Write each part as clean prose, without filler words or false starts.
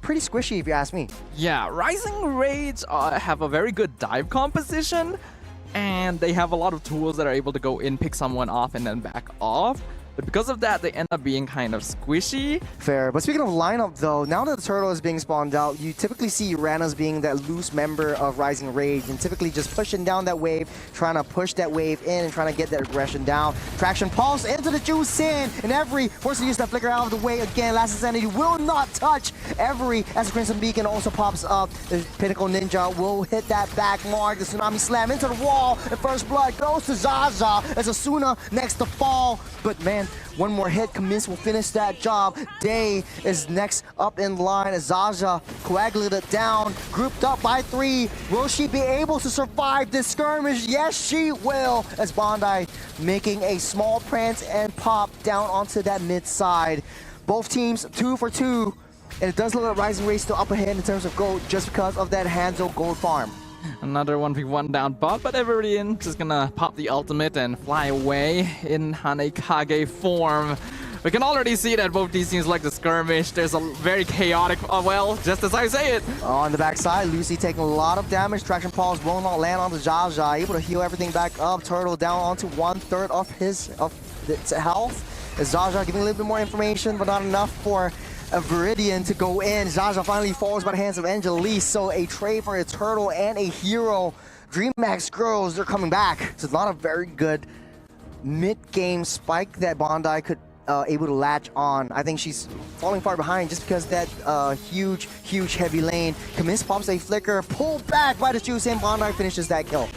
pretty squishy if you ask me. Yeah, Rising Rage have a very good dive composition, and they have a lot of tools that are able to go in, pick someone off, and then back off. But because of that, they end up being kind of squishy. Fair. But speaking of lineup, though, now that the turtle is being spawned out, you typically see Rana's being that loose member of Rising Rage and typically just pushing down that wave, trying to push that wave in and trying to get that aggression down. Traction pulse into the juice in, and Every forces to use that flicker out of the way again. Last Insanity will not touch Every as the Crimson Beacon also pops up. The Pinnacle Ninja will hit that back mark. The Tsunami Slam into the wall. The first blood goes to Zaza as Asuna next to fall. But man, one more hit, Kaminsky will finish that job. Day is next up in line as Zaza coagulated down, grouped up by 3. Will she be able to survive this skirmish? Yes, she will, as Bondi making a small prance and pop down onto that mid side. Both teams 2 for 2, and it does look like Rising Rage still up ahead in terms of gold just because of that Hanzo gold farm. Another 1v1 down bot, but Everin just gonna pop the ultimate and fly away in Hanekage form. We can already see that both these teams like the skirmish. There's a very chaotic, well, just as I say it. On the backside, Lucy taking a lot of damage. Traction Pulse will not land on the Jaja, able to heal everything back up. Turtle down onto 1/3 of his health. As Zaza giving a little bit more information, but not enough for a Viridian to go in. Zaza finally falls by the hands of Angelise, so a trade for a turtle and a hero. DreamMax Girls, they're coming back. So it's not a very good mid-game spike that Bondi could able to latch on. I think she's falling far behind just because that huge heavy lane. Kaminsky pops a flicker, pulled back by the juice, and Bondi finishes that kill.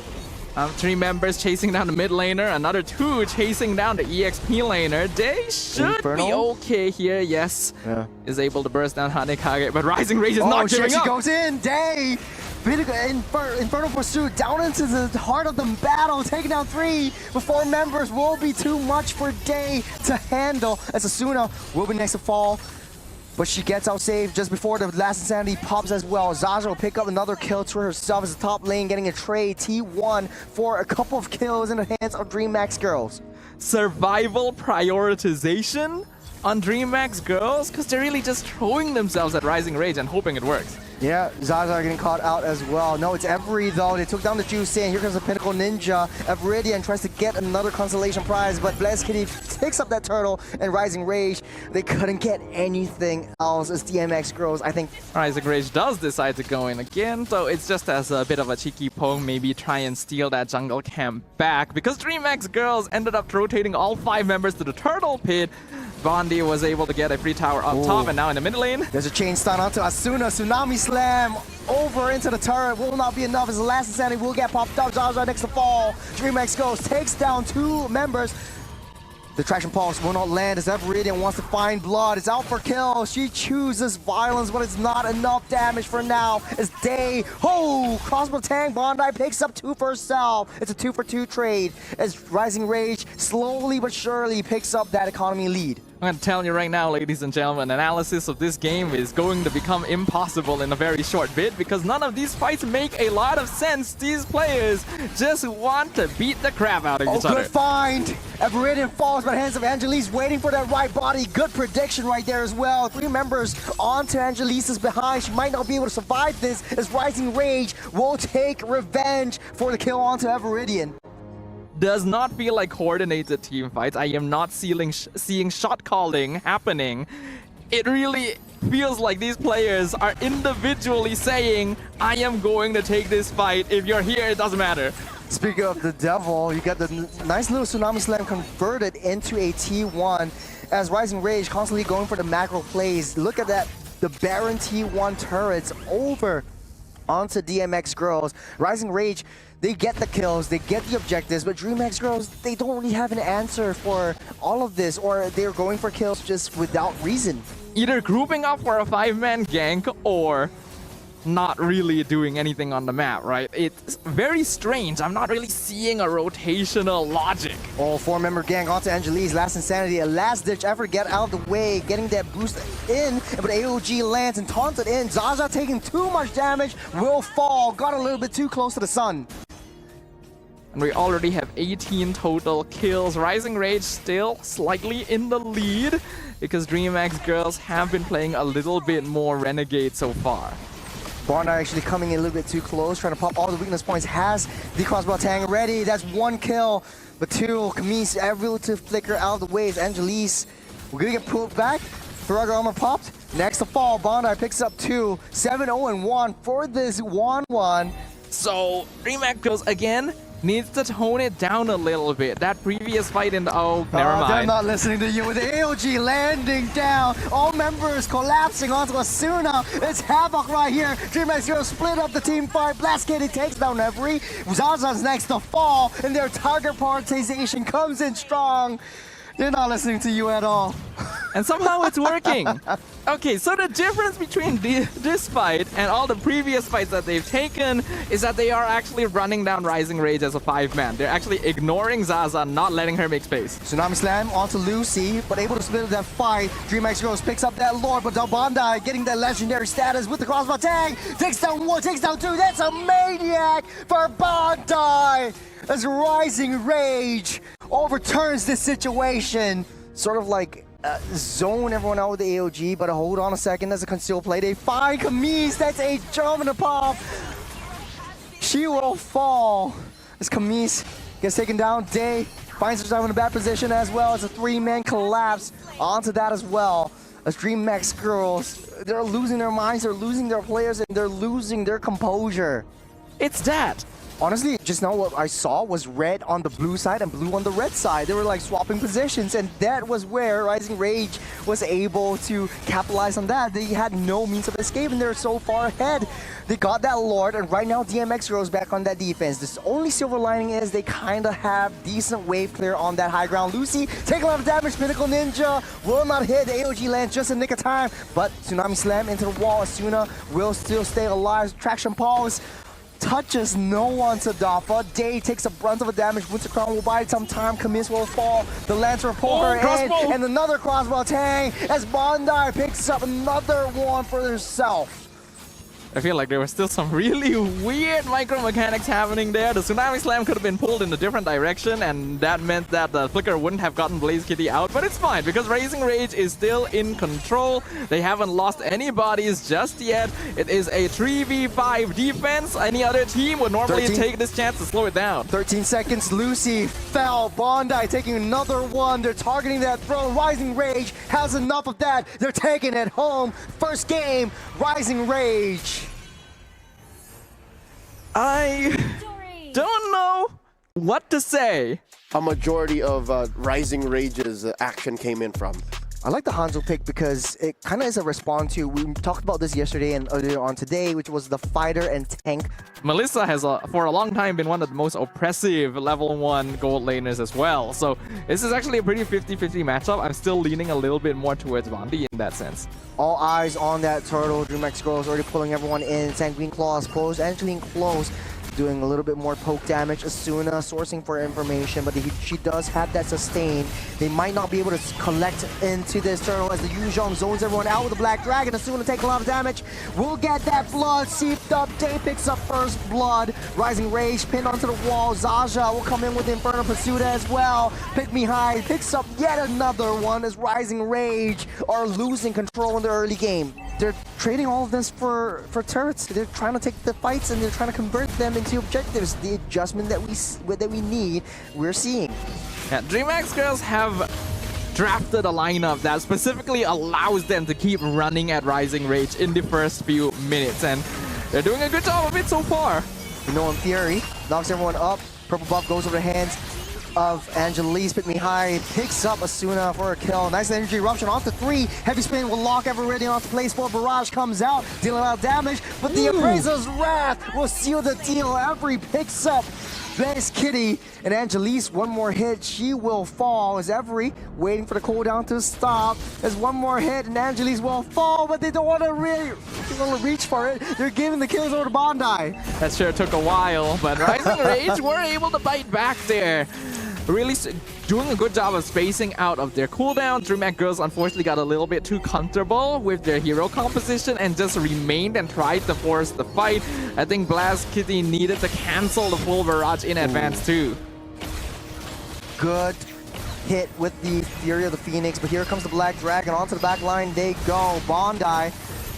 3 members chasing down the mid laner, another 2 chasing down the EXP laner. They should be okay here, yes. Yeah. Is able to burst down Hanekage, but Rising Rage is not giving up. She goes in, Day! Infernal Pursuit down into the heart of the battle, taking down 3, but 4 members will be too much for Day to handle, as Asuna will be next to fall. But she gets out saved just before the last Insanity pops as well. Zaza will pick up another kill to herself as the top lane, getting a trade T1 for a couple of kills in the hands of DreamMax Girls. Survival prioritization on DreamMax Girls, because they're really just throwing themselves at Rising Rage and hoping it works. Yeah, Zaza are getting caught out as well. No, it's Every though. They took down the Juice in. Here comes the Pinnacle Ninja. Everidian tries to get another consolation prize, but Blessed Kitty picks up that turtle and Rising Rage. They couldn't get anything else as DMX Girls, I think. Rising Rage does decide to go in again, so it's just as a bit of a cheeky poke, maybe try and steal that jungle camp back, because DreamMax Girls ended up rotating all 5 members to the turtle pit. Bondi was able to get a free tower up top, and now in the mid lane. There's a chain stun onto Asuna. Tsunami Slam over into the turret. Will not be enough as the last Insanity will get popped up. Zaza next to fall. DreamX Girls takes down 2 members. The Traction Pulse will not land as Everidian wants to find blood. It's out for kill. She chooses violence, but it's not enough damage for now. As Day, crossbow tank, Bondi picks up 2 for herself. It's a 2 for 2 trade as Rising Rage slowly but surely picks up that economy lead. I'm going to tell you right now, ladies and gentlemen, analysis of this game is going to become impossible in a very short bit because none of these fights make a lot of sense. These players just want to beat the crap out of each other. Good find! Everidian falls by the hands of Angelise, waiting for that right body. Good prediction right there as well. 3 members onto Angelise's behind. She might not be able to survive this as Rising Rage will take revenge for the kill onto Everidian. Does not feel like coordinated team fights. I am not seeing shot calling happening. It really feels like these players are individually saying, I am going to take this fight. If you're here, it doesn't matter. Speaking of the devil, you got the nice little Tsunami Slam converted into a T1 as Rising Rage constantly going for the macro plays. Look at that, the Baron T1 turrets over onto DMX Girls. Rising Rage, they get the kills, they get the objectives, but DreamMax Girls, they don't really have an answer for all of this, or they're going for kills just without reason. Either grouping up for a 5-man gank or not really doing anything on the map, right? It's very strange. I'm not really seeing a rotational logic. 4-member gang onto Angelise. Last Insanity, a last-ditch effort, get out of the way, getting that boost in, but AOG lands and taunted in. Zaza taking too much damage, will fall, got a little bit too close to the sun. And we already have 18 total kills. Rising Rage still slightly in the lead because DreamMax Girls have been playing a little bit more Renegade so far. Boulevard actually coming in a little bit too close, trying to pop all the weakness points. Has the crossbow tang ready. That's 1 kill. But 2, Camise able to flicker out of the waves. Angelise, we're gonna get pulled back. Throughout armor popped. Next to fall, Bondi picks up 2. 7-0-1 for this 1-1. So DreamMax Girls again needs to tone it down a little bit. That previous fight in the never mind. They're not listening to you with the AOG landing down. All members collapsing onto Asuna. It's havoc right here. DreamMax Girls split up the team fight. Blast Kitty takes down every. Zaza's next to fall, and their target prioritization comes in strong. They're not listening to you at all. And somehow it's working. Okay, so the difference between this fight and all the previous fights that they've taken is that they are actually running down Rising Rage as a 5-man. They're actually ignoring Zaza, not letting her make space. Tsunami Slam onto Lucy, but able to split up that fight. DreamMax Girls picks up that Lord, but Bondi getting that legendary status with the crossbow tag. Takes down 1, takes down 2. That's a maniac for Bondi. As Rising Rage overturns this situation. Sort of like zone everyone out with the AOG, but hold on a second, that's a concealed play. They find Camise, that's a jump in the pop. She will fall as Camise gets taken down. Day finds herself in a bad position as well as a 3-man collapse onto that as well. As DreamMax Girls, they're losing their minds, they're losing their players, and they're losing their composure. It's that. Honestly, just now what I saw was red on the blue side and blue on the red side. They were like swapping positions, and that was where Rising Rage was able to capitalize on that. They had no means of escape, and they're so far ahead. They got that Lord, and right now DMX Girls back on that defense. The only silver lining is they kind of have decent wave clear on that high ground. Lucy take a lot of damage. Pinnacle Ninja will not hit. The AOG lands just in nick of time, but Tsunami Slam into the wall. Asuna will still stay alive. Traction pause. Touches no one to Dafa. Day takes a brunt of the damage. Winter Crown will bide some time. Camise will fall. The Lancer pull her in. And another crossbow tang as Bondi picks up another one for herself. I feel like there were still some really weird micro mechanics happening there. The Tsunami Slam could have been pulled in a different direction, and that meant that the Flicker wouldn't have gotten Blaze Kitty out. But it's fine, because Rising Rage is still in control. They haven't lost any bodies just yet. It is a 3v5 defense. Any other team would normally take this chance to slow it down. 13 seconds. Lucy fell. Bondi taking another one. They're targeting that throne. Rising Rage has enough of that. They're taking it home. First game, Rising Rage. I don't know what to say. A majority of Rising Rage's action came in from. I like the Hanzo pick because it kind of is a response to, we talked about this yesterday and earlier on today, which was the fighter and tank. Melissa has, for a long time, been one of the most oppressive level 1 gold laners as well. So this is actually a pretty 50-50 matchup. I'm still leaning a little bit more towards Bondi in that sense. All eyes on that turtle. DreamMax Girls already pulling everyone in. Sanguine Claws close. Angeline close. Doing a little bit more poke damage. Asuna sourcing for information, but she does have that sustain. They might not be able to collect into this turtle as the Yuzhong zones everyone out with the Black Dragon. Asuna take a lot of damage. We'll get that blood seeped up. Day picks up first blood. Rising Rage pinned onto the wall. Zaja will come in with the Infernal Pursuit as well. Pick Me High picks up yet another one as Rising Rage are losing control in the early game. They're trading all of this for turrets. They're trying to take the fights and they're trying to convert them into objectives. The adjustment that we need, we're seeing. Yeah, DreamMax Girls have drafted a lineup that specifically allows them to keep running at Rising Rage in the first few minutes, and they're doing a good job of it so far. You know, in theory, knocks everyone up. Purple buff goes over the hands of Angelise. Pick Me High picks up Asuna for a kill. Nice energy eruption off the 3. Heavy spin will lock everybody off the place. For Barrage comes out, dealing out damage, but the Appraiser's Wrath will seal the deal. Every picks up Blaze Kitty and Angelise. One more hit, she will fall as Every waiting for the cooldown to stop. There's one more hit and Angelise will fall, but they don't want to really reach for it. They're giving the kills over to Bondi. That sure took a while, but Rising Rage were able to bite back there. really doing a good job of spacing out of their cooldown. DreamMax Girls unfortunately got a little bit too comfortable with their hero composition and just remained and tried to force the fight. I think Blast Kitty needed to cancel the full barrage in advance too. Good hit with the Fury of the Phoenix, but here comes the Black Dragon. Onto the back line they go. Bondi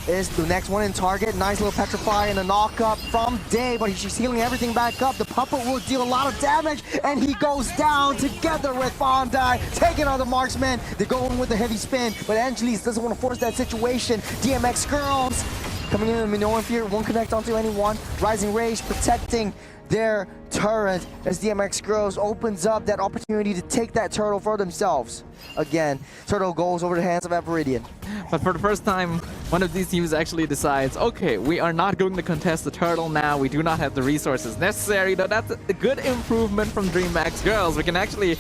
is the next one in target. Nice little Petrify and a knock-up from Day, but she's healing everything back up. The puppet will deal a lot of damage, and he goes down together with Bondi, taking on the marksman. They're going with the heavy spin, but Angelis doesn't want to force that situation. DreamaX Girls coming in the Minoan Fear, won't connect onto anyone. Rising Rage protecting their turret as DreamaX Girls opens up that opportunity to take that turtle for themselves. Again, turtle goes over the hands of Viridian. But for the first time, one of these teams actually decides, okay, we are not going to contest the turtle now. We do not have the resources necessary. Though that's a good improvement from DreamaX Girls. We can actually...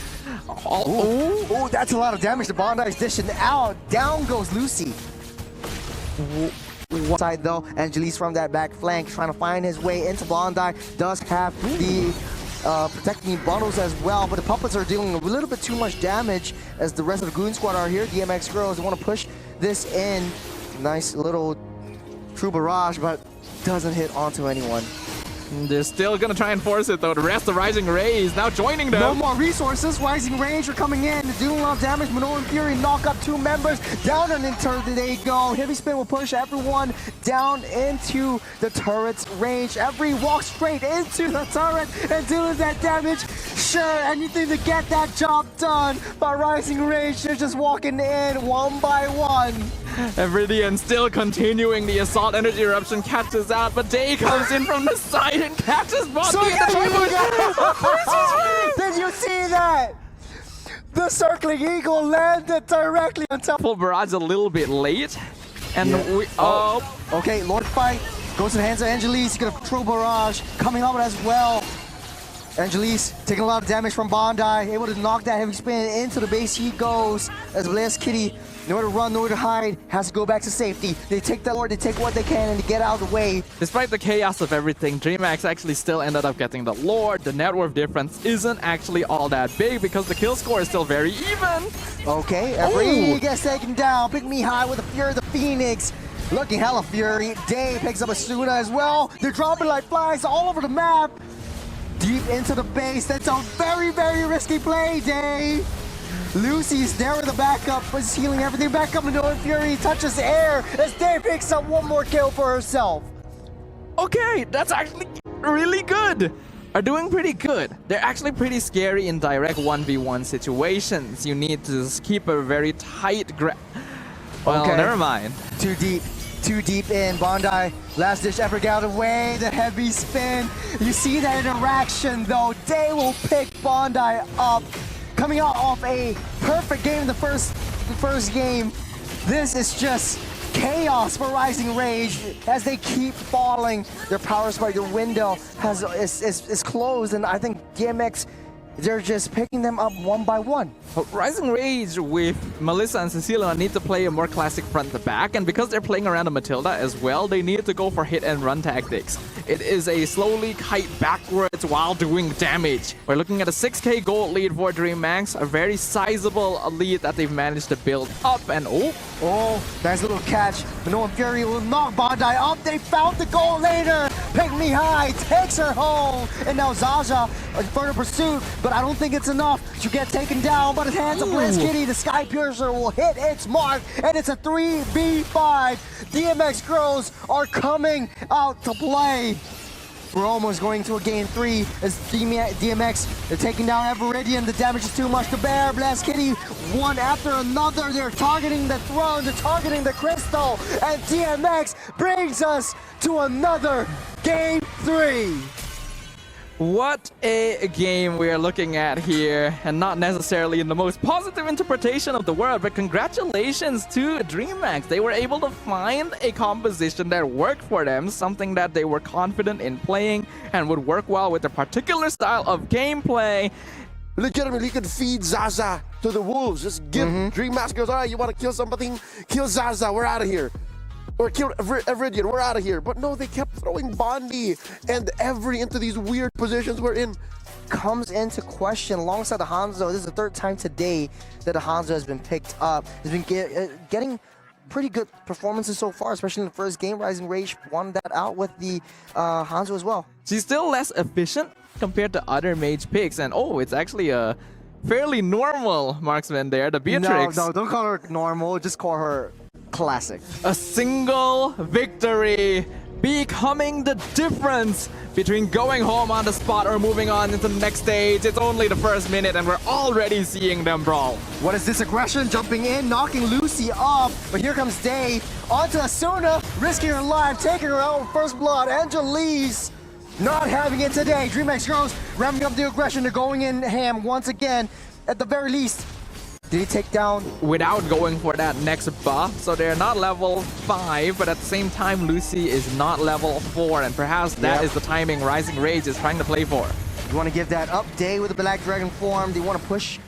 Ooh, that's a lot of damage. The Bondi's dishing out. Down goes Lucy. One side though, Angelis from that back flank trying to find his way into Bondi. Does have the protecting bundles as well, but the puppets are dealing a little bit too much damage as the rest of the Goon Squad are here. DreamaX Girls want to push this in. Nice little true barrage, but doesn't hit onto anyone. They're still gonna try and force it though. The rest of Rising Rays now joining them. No more resources. Rising Range are coming in. They're doing a lot of damage. Minoan Fury knock up 2 members. Down and into they go. Heavy spin will push everyone down into the turret's range. Every walk straight into the turret and doing that damage. Sure, anything to get that job done. But Rising Range, they're just walking in one by one. Viridian still continuing the assault. Energy eruption catches out, but Day comes in from the side and catches Bucky So in the tribush. did you see that? The circling eagle landed directly on top. Full barrage a little bit late, and we Okay, Lord Fight goes to the hands of Angelis. He's gonna true barrage coming up as well. Angelis taking a lot of damage from Bondi, able to knock that heavy spin into the base. He goes as Blast Kitty, nowhere to run, nowhere to hide, has to go back to safety. They take that Lord, they take what they can, and they get out of the way. Despite the chaos of everything, DreamMax actually still ended up getting the Lord. The net worth difference isn't actually all that big because the kill score is still very even. Okay, every gets taken down. Pick me high with the Fury of the Phoenix. Looking hella Fury. Day picks up a Suna as well. They're dropping like flies all over the map. Deep into the base. That's a very, very risky play, Day. Lucy's there with the backup, but he's healing everything back up. Minoan Fury touches the air as Day picks up one more kill for herself. Okay, that's actually really good. Are doing pretty good. They're actually pretty scary in direct 1v1 situations. You need to just keep a very tight grip. Well, okay. Never mind. Too deep in. Bondi, last ditch effort, get out of the way. The heavy spin. You see that interaction though. Day will pick Bondi up. Coming out off a perfect game in the first game. This is just chaos for Rising Rage as they keep falling. Their power spike, their window is closed, and I think DreamMax, they're just picking them up one by one. Rising Rage with Melissa and Cecilia need to play a more classic front to back, and because they're playing around a Matilda as well, they need to go for hit and run tactics. It is a slowly kite backwards while doing damage. We're looking at a 6k gold lead for DreamMax, a very sizable lead that they've managed to build up, and oh, nice little catch. Minoan Fury will knock Bondi up. They found the goal later. Pick me high, takes her home. And now Zaza in further pursuit, but I don't think it's enough to get taken down. But his hands of Blast Kitty, the Sky Piercer will hit its mark, and it's a 3v5. DreamMax Girls are coming out to play. We're almost going to a game 3 as DreamMax, they're taking down Viridian. The damage is too much to bear. Blast Kitty, one after another. They're targeting the throne, they're targeting the crystal, and DreamMax brings us to another game 3. What a game we are looking at here, and not necessarily in the most positive interpretation of the word, but congratulations to DreamMax. They were able to find a composition that worked for them, something that they were confident in playing and would work well with their particular style of gameplay. Legitimately, you could feed Zaza to the wolves. Just give DreamMax Girls, all right, you want to kill something? Kill Zaza, we're out of here. Or kill Viridian, we're out of here. But no, they kept throwing Bondi and Every into these weird positions we're in. comes into question alongside the Hanzo. This is the third time today that the Hanzo has been picked up. Has been getting pretty good performances so far, especially in the first game. Rising Rage won that out with the Hanzo as well. She's still less efficient compared to other mage picks, and oh, it's actually a fairly normal marksman there, the Beatrix. No, don't call her normal, just call her classic. A single victory becoming the difference between going home on the spot or moving on into the next stage. It's only the first minute and we're already seeing them brawl. What is this aggression? Jumping in, knocking Lucy off, but here comes Day onto Asuna, risking her life, taking her out with first blood. Angelise not having it today. DreamMax Girls ramping up the aggression. They're going in ham once again, at the very least. Did he take down? Without going for that next buff, so they're not level 5, but at the same time, Lucy is not level 4, and perhaps that is the timing Rising Rage is trying to play for. You want to give that up Day with the Black Dragon form. They want to push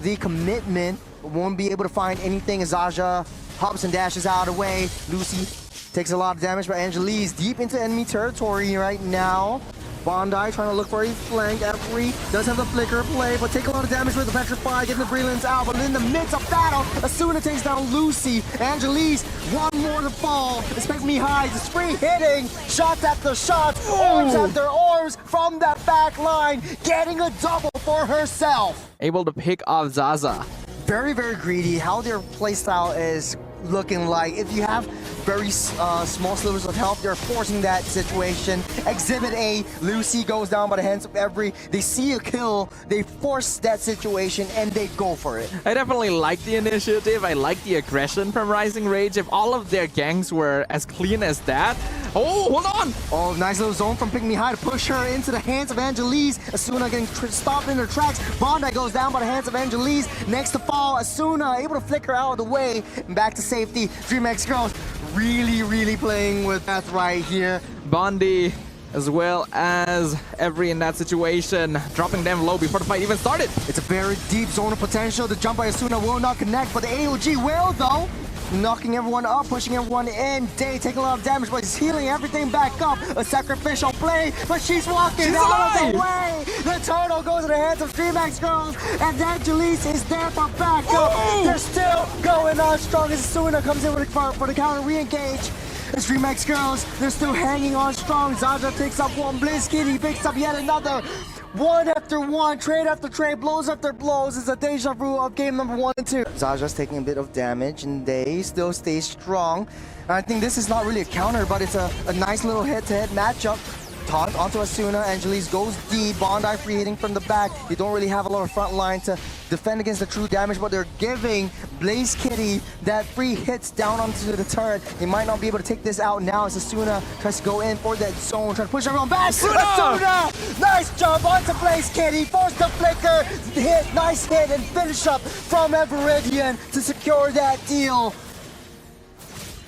the commitment, but won't be able to find anything as Zaja hops and dashes out of the way. Lucy takes a lot of damage, but Angelise deep into enemy territory right now. Bondi trying to look for a flank. Every does have the flicker play, but take a lot of damage with the Petrify, getting the Brilliance out. But in the midst of battle, Asuna takes down Lucy. Angelise, one more to fall. Expect me high, just free hitting. Shots after shots, orbs after orbs from that back line, getting a double for herself. Able to pick off Zaza. Very, very greedy. How their playstyle is looking like. If you have very small slivers of health, they're forcing that situation. Exhibit A, Lucy goes down by the hands of Every. They see a kill, they force that situation, and they go for it. I definitely like the initiative. I like the aggression from Rising Rage. If all of their gangs were as clean as that. Oh, hold on! Oh, nice little zone from Pick Me High to push her into the hands of Angelise. Asuna getting stopped in her tracks. Bondi goes down by the hands of Angelise. Next to fall, Asuna able to flicker out of the way. And back to safety. DreamMax Girls really playing with death right here. Bondi as well as Every in that situation, dropping them low before the fight even started. It's a very deep zone of potential. The jump by Asuna will not connect, but the AOG will though. Knocking everyone up, pushing everyone in. Day taking a lot of damage, but he's healing everything back up. A sacrificial play, but she's walking out of the way. The turtle goes to the hands of DreamMax Girls, and Angelise is there for backup. They're still going on strong as Asuna comes in for the counter re-engage. It's DreamMax Girls, they're still hanging on strong. Zaja picks up one, Blitzkid, he picks up yet another. One after one, trade after trade, blows after blows. It's a deja vu of game number 1 and 2. Zaja's taking a bit of damage, and they still stay strong. I think this is not really a counter, but it's a nice little head-to-head matchup. Taunt onto Asuna, Angelise goes deep, Bondi free hitting from the back. You don't really have a lot of front line to defend against the true damage, but they're giving Blaze Kitty that free hits down onto the turret. They might not be able to take this out now as Asuna tries to go in for that zone, trying to push everyone back. Asuna! Nice jump onto Blaze Kitty, force the flicker, hit, nice hit, and finish up from Everidian to secure that deal.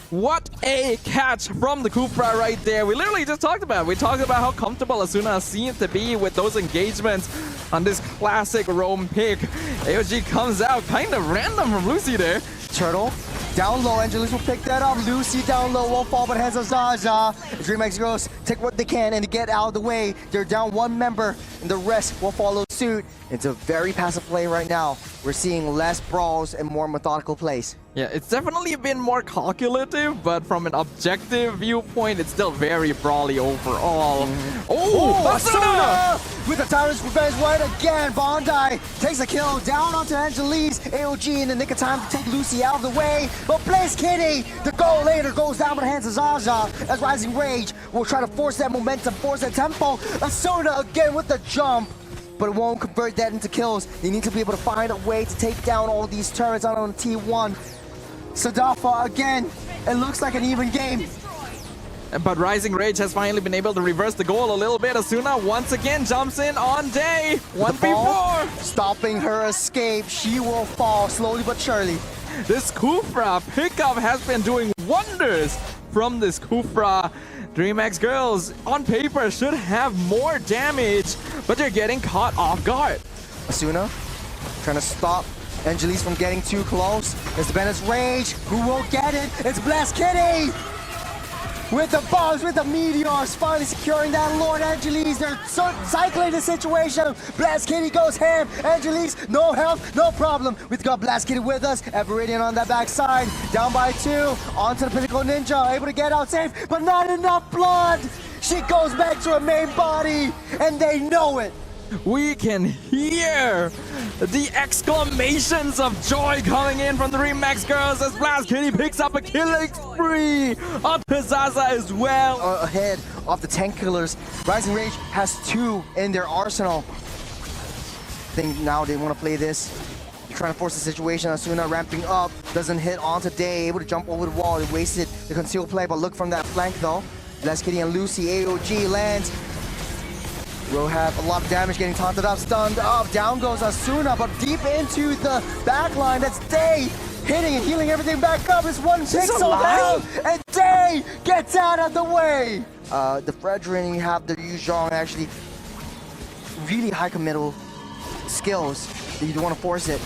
What a catch from the Kufra right there. We literally just talked about it. We talked about how comfortable Asuna seemed to be with those engagements on this classic roam pick. AOG comes out kind of random from Lucy there. Turtle down low, Angelise will pick that up. Lucy down low, won't fall by the hands of Zaza. DreamMax Girls take what they can and get out of the way. They're down one member and the rest will follow suit. It's a very passive play right now. We're seeing less brawls and more methodical plays. Yeah, it's definitely been more calculative, but from an objective viewpoint, it's still very brawly overall. Oh, Asuna! With the Tyrant's Revenge right again. Bondi takes a kill down onto Angelise. AOG in the nick of time to take Lucy out of the way. But Blaze Kitty, the goal later goes down by the hands of Zaza as Rising Rage will try to force that momentum, force that tempo. Asuna again with the jump, but it won't convert that into kills. They need to be able to find a way to take down all these turrets out on T1. Sadafa again, it looks like an even game. But Rising Rage has finally been able to reverse the goal a little bit. Asuna once again jumps in on Day. 1v4. Stopping her escape. She will fall slowly but surely. This Kufra pickup has been doing wonders from this Kufra. DreamMax Girls on paper should have more damage, but they're getting caught off guard. Asuna trying to stop Angelise from getting too close. It's the Bennett's Rage. Who will get it? It's Blast Kitty! with the bombs, with the meteors, finally securing that Lord Angeles. They're cycling the situation. Blast Kitty goes ham. Angeles, no health, no problem. We've got Blast Kitty with us. Everidian on that backside, down by 2. Onto the Pinnacle Ninja, able to get out safe, but not enough blood. She goes back to her main body, and they know it. We can hear the exclamations of joy coming in from the DreamMax Girls as Blast Kitty picks up a killing spree onto Zaza as well. Ahead of the tank killers, Rising Rage has 2 in their arsenal. I think now they want to play this. They're trying to force the situation. Asuna ramping up, doesn't hit onto Day, able to jump over the wall. They wasted the concealed play, but look from that flank though. Blast Kitty and Lucy, AOG lands. Will have a lot of damage, getting taunted up, stunned up. Down goes Asuna, but deep into the back line. That's Day hitting and healing everything back up. It's 1 pixel down, and Day gets out of the way. The Fredrin, you have the Yu Zhong, actually really high committal skills. You don't want to force it.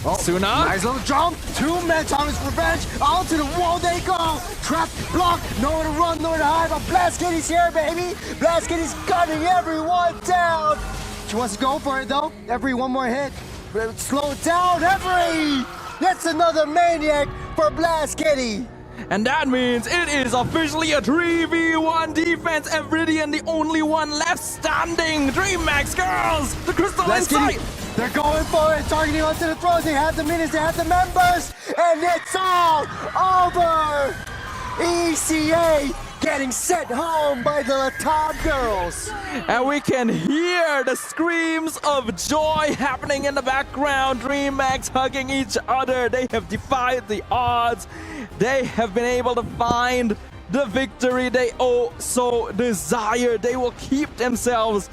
Oh, Suna. Nice little jump. 2 men, Thomas revenge. Onto the wall they go. Trap, block, nowhere to run, nowhere to hide. But Blast Kitty's here, baby. Blast Kitty's gunning everyone down. She wants to go for it, though. Every one more hit. Slow it down, Every. That's another maniac for Blast Kitty. And that means it is officially a 3v1 defense. Everidian, the only one left standing. DreamMax Girls, the Crystal Insight. They're going for it, targeting onto the throws. They have the minutes, they have the members, and it's all over. ECA getting sent home by the top girls. And we can hear the screams of joy happening in the background. DreamMax hugging each other. They have defied the odds. They have been able to find the victory they so desire. They will keep themselves